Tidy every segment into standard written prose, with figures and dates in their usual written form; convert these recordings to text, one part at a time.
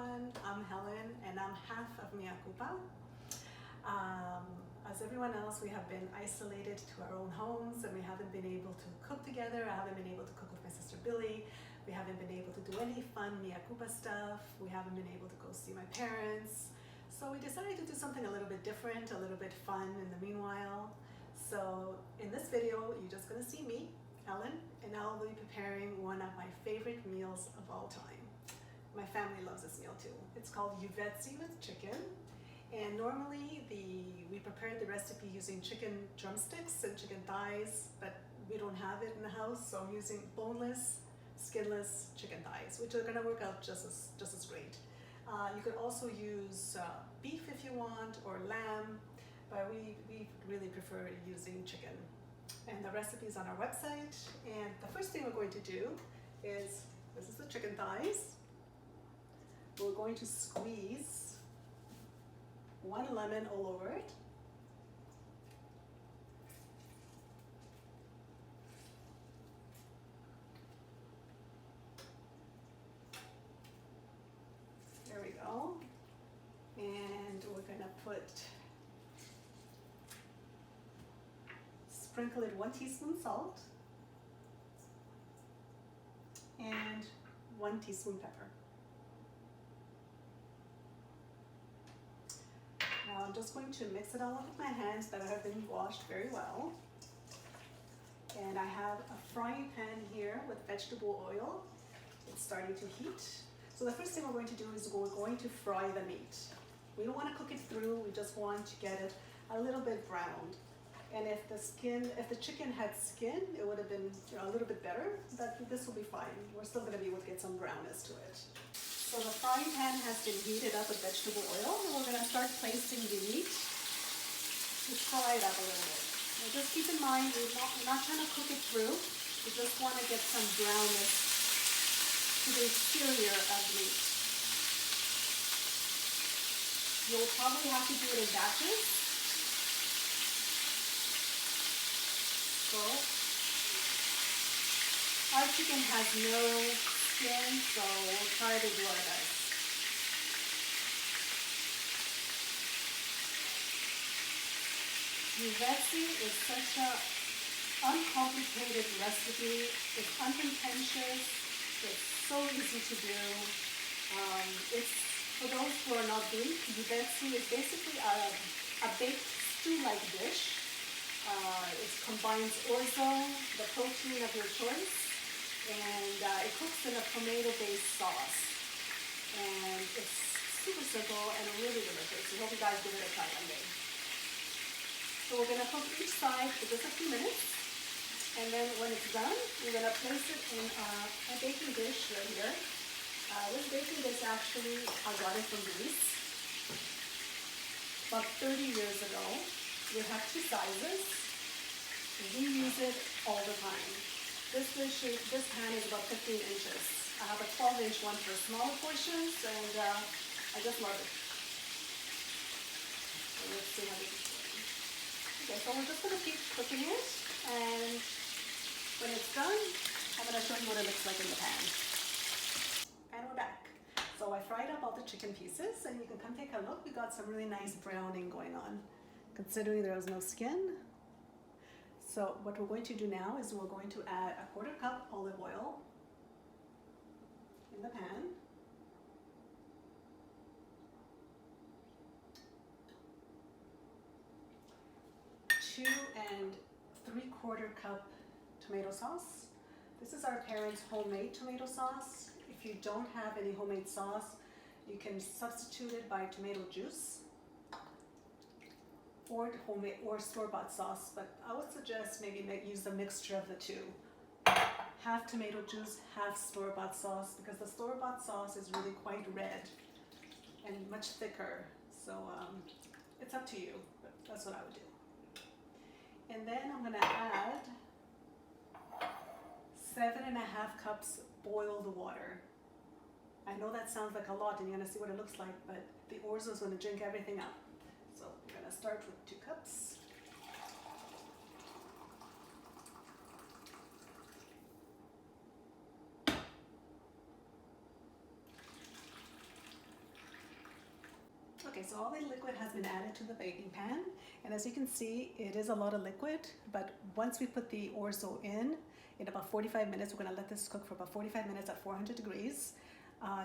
everyone, I'm Helen and I'm half of Mea Culpa. As everyone else, we have been isolated to our own homes and we haven't been able to cook together. I haven't been able to cook with my sister Billy. We haven't been able to do any fun Mea Culpa stuff. We haven't been able to go see my parents. So we decided to do something a little bit different, a little bit fun in the meanwhile. So in this video, you're just gonna see me, Helen, and I'll be preparing one of my favorite meals of all time. My family loves this meal too. It's called Youvetsi with chicken. And normally we prepared the recipe using chicken drumsticks and chicken thighs, but we don't have it in the house, so I'm using boneless, skinless chicken thighs, which are gonna work out just as great. You could also use beef if you want, or lamb, but we really prefer using chicken. And the recipe is on our website. And the first thing we're going to do is, this is the chicken thighs. We're going to squeeze 1 lemon all over it. There we go. And we're gonna sprinkle it 1 teaspoon salt and 1 teaspoon pepper. Now I'm just going to mix it all up with my hands that have been washed very well. And I have a frying pan here with vegetable oil. It's starting to heat. So the first thing we're going to do is we're going to fry the meat. We don't want to cook it through, we just want to get it a little bit browned. And if the chicken had skin, it would have been a little bit better, but this will be fine. We're still going to be able to get some brownness to it. So the frying pan has been heated up with vegetable oil, and we're going to start placing the meat to fry it up a little bit. Now just keep in mind, we're not trying to cook it through. We just want to get some brownness to the exterior of the meat. You'll probably have to do it in batches. So our chicken has no skin, so we'll try to do our best. Youvetsi is such an uncomplicated recipe. It's unpretentious. It's so easy to do. It's for those who are not Greek. Youvetsi is basically a baked stew-like dish. It combines orzo, the protein of your choice, and it cooks in a tomato-based sauce. And it's super simple and really delicious. We hope you guys give it a try one day. So we're gonna cook each side for just a few minutes. And then when it's done, we're gonna place it in a baking dish right here. This baking dish actually, I got it from Greece about 30 years ago. We have 2 sizes. We use it all the time. This pan is about 15 inches. I have a 12-inch one for smaller portions, and I just love it. So let's see how this is going. Okay, so we're just going to keep cooking it, and when it's done, I'm going to show you what it looks like in the pan. And we're back. So I fried up all the chicken pieces, and you can come take a look. We got some really nice browning going on, considering there was no skin. So what we're going to do now is we're going to add a 1/4 cup olive oil in the pan. Two and 3/4 cup tomato sauce. This is our parents' homemade tomato sauce. If you don't have any homemade sauce, you can substitute it by tomato juice or homemade or store-bought sauce, but I would suggest maybe use a mixture of the two. Half tomato juice, half store-bought sauce, because the store-bought sauce is really quite red and much thicker. So it's up to you, but that's what I would do. And then I'm gonna add 7.5 cups boiled water. I know that sounds like a lot, and you're gonna see what it looks like, but the orzo is gonna drink everything up. So we're gonna start with 2 cups. Okay, so all the liquid has been added to the baking pan, and as you can see, it is a lot of liquid, but once we put the orzo in about 45 minutes, we're gonna let this cook for about 45 minutes at 400 degrees.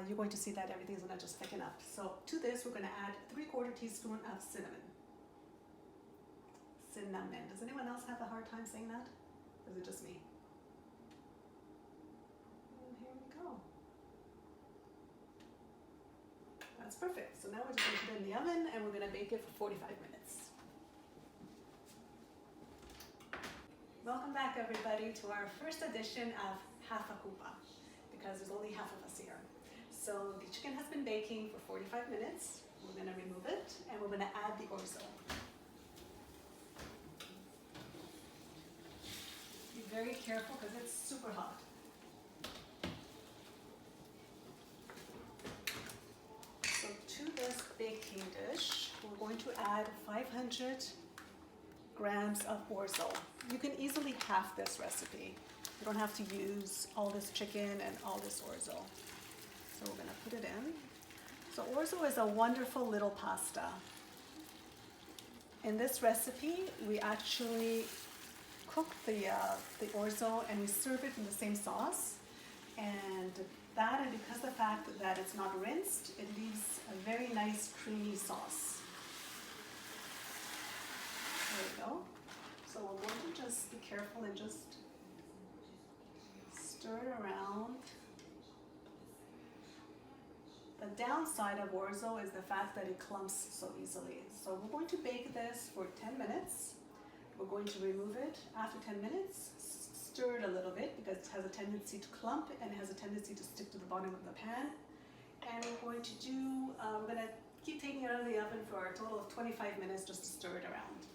You're going to see that everything's gonna just thicken up. So to this, we're gonna add 3/4 teaspoon of cinnamon. Cinnamon. Does anyone else have a hard time saying that? Or is it just me? And here we go. That's perfect. So now we're just gonna put it in the oven and we're gonna bake it for 45 minutes. Welcome back everybody to our first edition of half a kupa, because there's only half of us here. So the chicken has been baking for 45 minutes. We're gonna remove it and we're gonna add the orzo. Be very careful because it's super hot. So to this baking dish, we're going to add 500 grams of orzo. You can easily half this recipe. You don't have to use all this chicken and all this orzo. So we're gonna put it in. So orzo is a wonderful little pasta. In this recipe, we actually cook the orzo and we serve it in the same sauce. And that, and because of the fact that it's not rinsed, it leaves a very nice creamy sauce. There we go. So we're going to just be careful and just stir it around. The downside of orzo is the fact that it clumps so easily. So we're going to bake this for 10 minutes. We're going to remove it after 10 minutes, stir it a little bit because it has a tendency to clump and it has a tendency to stick to the bottom of the pan. And we're going to do, we're going to keep taking it out of the oven for a total of 25 minutes just to stir it around.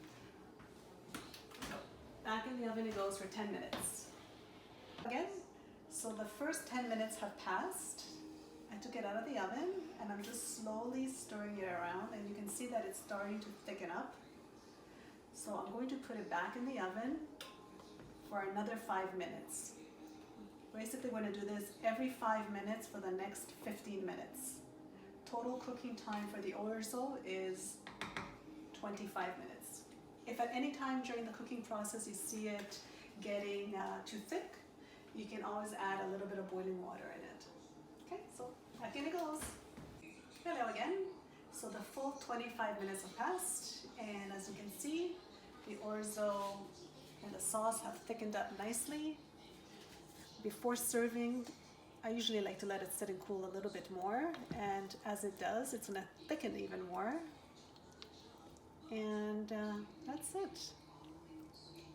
So back in the oven it goes for 10 minutes. Again, so the first 10 minutes have passed. I took it out of the oven and I'm just slowly stirring it around and you can see that it's starting to thicken up. So I'm going to put it back in the oven for another 5 minutes. Basically we're going to do this every 5 minutes for the next 15 minutes. Total cooking time for the orzo is 25 minutes. If at any time during the cooking process you see it getting too thick, you can always add a little bit of boiling water in it. Okay, so back in it goes. Hello again. So the full 25 minutes have passed, and as you can see, the orzo and the sauce have thickened up nicely. Before serving, I usually like to let it sit and cool a little bit more, and as it does, it's gonna thicken even more. And that's it.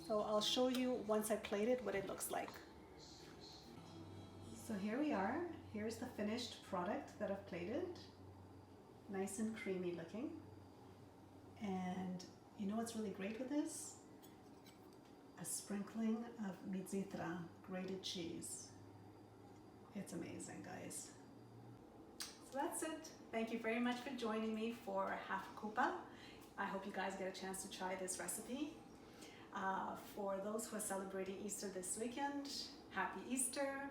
So I'll show you once I plate it what it looks like. So here we are. Here's the finished product that I've plated. Nice and creamy looking. And you know what's really great with this? A sprinkling of mitzitra, grated cheese. It's amazing, guys. So that's it. Thank you very much for joining me for half kupa. I hope you guys get a chance to try this recipe. For those who are celebrating Easter this weekend, happy Easter.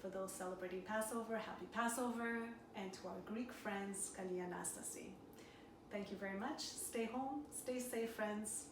For those celebrating Passover, happy Passover. And to our Greek friends, Kali Anastasi. Thank you very much. Stay home, stay safe, friends.